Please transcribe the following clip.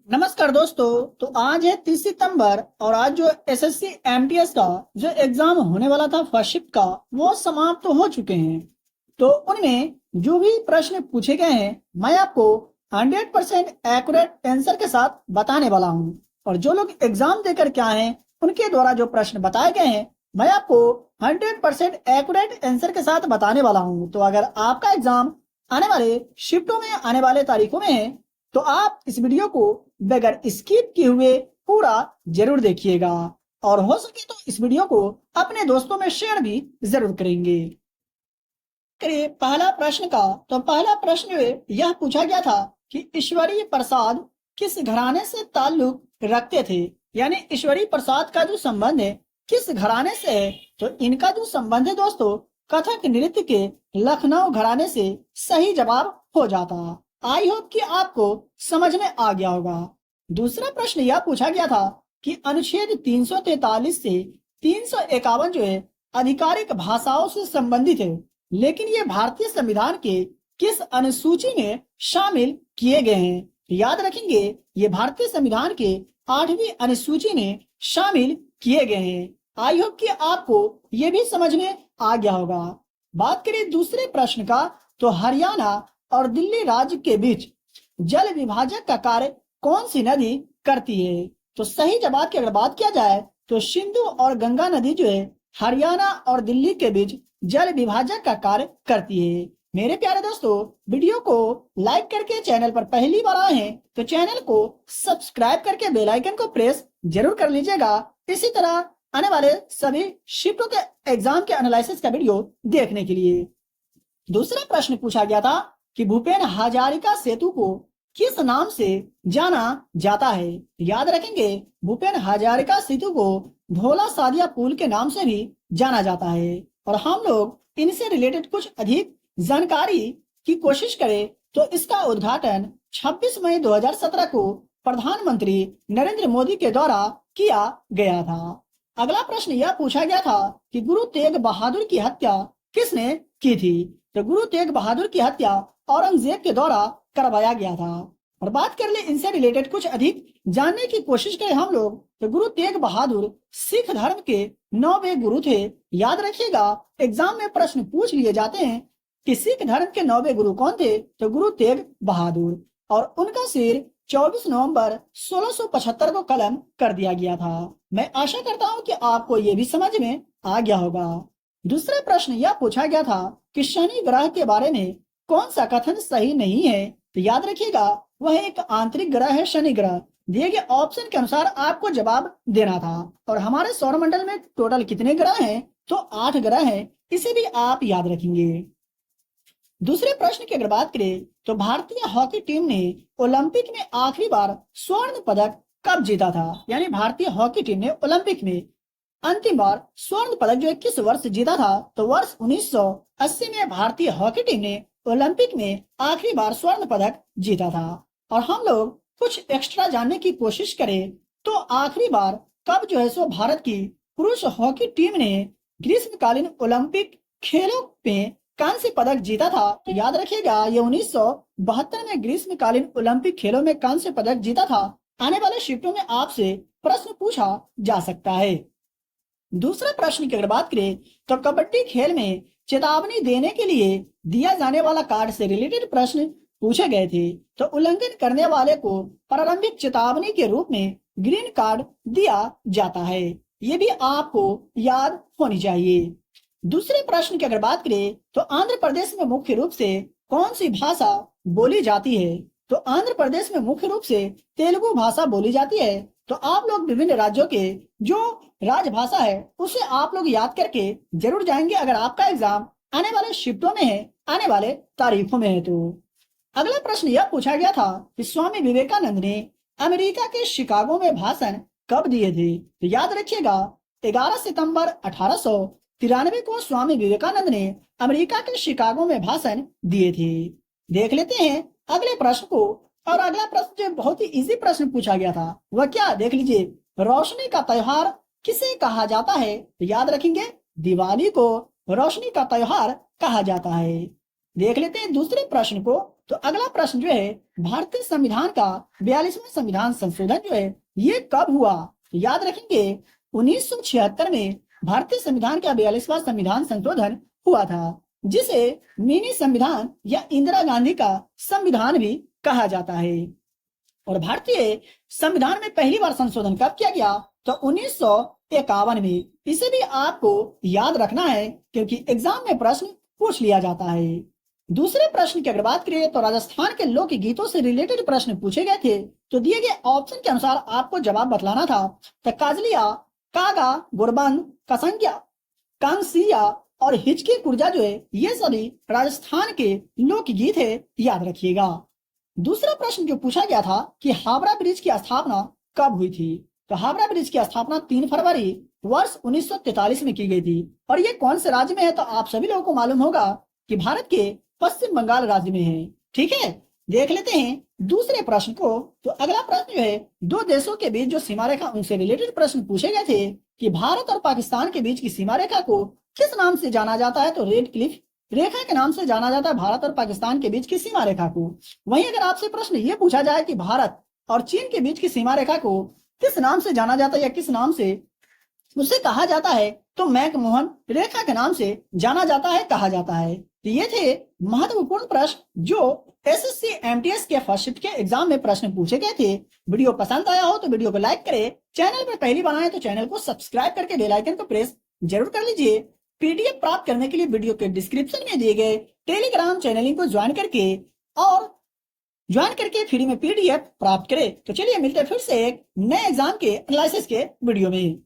नमस्कार दोस्तों। तो आज है 30 सितंबर और आज जो एसएससी एमटीएस का जो एग्जाम होने वाला था फर्स्ट शिफ्ट का वो समाप्त तो हो चुके हैं। तो उनमें जो भी प्रश्न पूछे गए हैं मैं आपको 100% एक्यूरेट आंसर के साथ बताने वाला हूं। और जो लोग एग्जाम देकर के आए हैं उनके द्वारा जो प्रश्न बताए गए हैं मैं आपको 100% एक्यूरेट आंसर के साथ बताने वाला हूं। तो अगर आपका एग्जाम आने वाले शिफ्टों में आने वाले तारीखों में है तो आप इस वीडियो को बगैर स्किप किए हुए पूरा जरूर देखिएगा और हो सके तो इस वीडियो को अपने दोस्तों में शेयर भी जरूर करेंगे। करिए पहला प्रश्न का। तो पहला प्रश्न यह पूछा गया था कि ईश्वरीय प्रसाद किस घराने से ताल्लुक रखते थे, यानी ईश्वरीय प्रसाद का जो संबंध है किस घराने से है। तो इनका जो संबंध है दोस्तों कथक नृत्य के लखनऊ घराने से सही जवाब हो जाता। आई होप कि आपको समझ में आ गया होगा। दूसरा प्रश्न यह पूछा गया था कि अनुच्छेद 343 से 351 जो है आधिकारिक भाषाओं से संबंधित है, लेकिन ये भारतीय संविधान के किस अनुसूची में शामिल किए गए हैं। याद रखेंगे ये भारतीय संविधान के 8वीं अनुसूची में शामिल किए गए हैं। आई होप कि आपको ये भी समझ में आ गया होगा। बात करें दूसरे प्रश्न का। तो हरियाणा और दिल्ली राज्य के बीच जल विभाजक का कार्य कौन सी नदी करती है। तो सही जवाब की अगर बात किया जाए तो सिंधु और गंगा नदी जो है हरियाणा और दिल्ली के बीच जल विभाजक का कार्य करती है। मेरे प्यारे दोस्तों वीडियो को लाइक करके चैनल पर पहली बार आए हैं तो चैनल को सब्सक्राइब करके बेल आइकन को प्रेस जरूर कर लीजिएगा। इसी तरह आने वाले सभी शिफ्टों के एग्जाम के एनालिसिस का वीडियो देखने के लिए। दूसरा प्रश्न पूछा गया था कि भूपेन हजारिका सेतु को किस नाम से जाना जाता है। याद रखेंगे भूपेन हजारिका सेतु को धोला सादिया पुल के नाम से भी जाना जाता है। और हम लोग इनसे रिलेटेड कुछ अधिक जानकारी की कोशिश करें तो इसका उद्घाटन 26 मई 2017 को प्रधानमंत्री नरेंद्र मोदी के द्वारा किया गया था। अगला प्रश्न यह पूछा गया था कि गुरु तेग बहादुर की हत्या किसने की थी। तो गुरु तेग बहादुर की हत्या औरंगजेब के द्वारा करवाया गया था। और बात कर ले इनसे रिलेटेड कुछ अधिक जानने की कोशिश करें हम लोग तो गुरु तेग बहादुर सिख धर्म के 9वें गुरु थे। याद रखिएगा एग्जाम में प्रश्न पूछ लिए जाते हैं कि सिख धर्म के 9वें गुरु कौन थे। तो गुरु तेग बहादुर। और उनका सिर 24 नवंबर 1675 को कलम कर दिया गया था। मैं आशा करता हूँ कि आपको ये भी समझ में आ गया होगा। दूसरा प्रश्न यह पूछा गया था कि शनि ग्रह के बारे में कौन सा कथन सही नहीं है। तो याद रखिएगा वह एक आंतरिक ग्रह है शनि ग्रह। दिए गए ऑप्शन के अनुसार आपको जवाब देना था। और हमारे सौरमंडल में टोटल कितने ग्रह हैं। तो 8 ग्रह हैं, इसे भी आप याद रखेंगे। दूसरे प्रश्न की अगर बात करें तो भारतीय हॉकी टीम ने ओलंपिक में आखिरी बार स्वर्ण पदक कब जीता था। यानी भारतीय हॉकी टीम ने ओलंपिक में अंतिम बार स्वर्ण पदक जो है किस वर्ष जीता था। तो वर्ष 1980 में भारतीय हॉकी टीम ने ओलंपिक में आखिरी बार स्वर्ण पदक जीता था। और हम लोग कुछ एक्स्ट्रा जानने की कोशिश करें तो आखिरी बार कब जो है सो भारत की पुरुष हॉकी टीम ने ग्रीष्मकालीन ओलंपिक खेलों में कांस्य पदक जीता था। तो याद रखिएगा ये 1972 में ग्रीष्मकालीन ओलंपिक खेलों में कांस्य पदक जीता था। आने वाले शिफ्टों में आपसे प्रश्न पूछा जा सकता है। दूसरा प्रश्न की अगर बात करें तो कबड्डी खेल में चेतावनी देने के लिए दिया जाने वाला कार्ड से रिलेटेड प्रश्न पूछे गए थे। तो उल्लंघन करने वाले को प्रारंभिक चेतावनी के रूप में ग्रीन कार्ड दिया जाता है। ये भी आपको याद होनी चाहिए। दूसरे प्रश्न की अगर बात करें तो आंध्र प्रदेश में मुख्य रूप से कौन सी भाषा बोली जाती है। तो आंध्र प्रदेश में मुख्य रूप से तेलुगु भाषा बोली जाती है। तो आप लोग विभिन्न राज्यों के जो राजभाषा है उसे आप लोग याद करके जरूर जाएंगे अगर आपका एग्जाम आने वाले शिफ्टों में है, आने वाले तारीखों में है। तो अगला प्रश्न यह पूछा गया था कि स्वामी विवेकानंद ने अमेरिका के शिकागो में भाषण कब दिए थे। तो याद रखिएगा 11 सितंबर 1893 को स्वामी विवेकानंद ने अमेरिका के शिकागो में भाषण दिए थे। देख लेते हैं अगले प्रश्न को। और अगला प्रश्न जो बहुत ही इजी प्रश्न पूछा गया था वह क्या देख लीजिए, रोशनी का त्योहार किसे कहा जाता है। तो याद रखेंगे दिवाली को रोशनी का त्योहार कहा जाता है। देख लेते हैं दूसरे प्रश्न को। तो अगला प्रश्न जो है, भारतीय संविधान का 42वां संविधान संशोधन जो है ये कब हुआ? तो याद रखेंगे 1976 में भारतीय संविधान का 42वां संविधान संशोधन हुआ था, जिसे मिनी संविधान या इंदिरा गांधी का संविधान भी कहा जाता है। और भारतीय संविधान में पहली बार संशोधन कब किया गया? तो 1951 में। इसे भी आपको याद रखना है क्योंकि एग्जाम में प्रश्न पूछ लिया जाता है। दूसरे प्रश्न की अगर बात करें तो राजस्थान के लोक गीतों से रिलेटेड प्रश्न पूछे गए थे। तो दिए गए ऑप्शन के अनुसार आपको जवाब बतलाना था। तो काजलिया, कागा, गुरबंद, कसंज्ञा, कांसिया और हिचकी कुर्जा जो है ये सभी राजस्थान के लोक गीत है, याद रखिएगा। दूसरा प्रश्न जो पूछा गया था कि हावड़ा ब्रिज की स्थापना कब हुई थी? तो हावड़ा ब्रिज की स्थापना 3 फरवरी वर्ष 1943 में की गई थी। और ये कौन से राज्य में है? तो आप सभी लोगों को मालूम होगा कि भारत के पश्चिम बंगाल राज्य में है। ठीक है, देख लेते हैं दूसरे प्रश्न को। तो अगला प्रश्न जो है, दो देशों के बीच जो सीमा रेखा उनसे रिलेटेड प्रश्न पूछे गए थे कि भारत और पाकिस्तान के बीच की सीमा रेखा को किस नाम से जाना जाता है? तो रेड क्लिफ रेखा के नाम से जाना जाता है भारत और पाकिस्तान के बीच की सीमा रेखा को। वहीं अगर आपसे प्रश्न ये पूछा जाए कि भारत और चीन के बीच की सीमा रेखा को किस नाम से जाना जाता है या किस नाम से उसे कहा जाता है? तो मैकमोहन रेखा के नाम से जाना जाता है, कहा जाता है। तो ये थे महत्वपूर्ण प्रश्न जो एसएससी एमटीएस के फर्स्ट शिफ्ट के एग्जाम में प्रश्न पूछे गए थे। वीडियो पसंद आया हो तो वीडियो को लाइक करें, चैनल पर पहली बार आए तो चैनल को सब्सक्राइब करके बेल आइकन को प्रेस जरूर कर लीजिए। पीडीएफ प्राप्त करने के लिए वीडियो के डिस्क्रिप्शन में दिए गए टेलीग्राम चैनल को ज्वाइन करके फ्री में पीडीएफ प्राप्त करें। तो चलिए मिलते हैं फिर से एक नए एग्जाम के एनालिसिस के वीडियो में।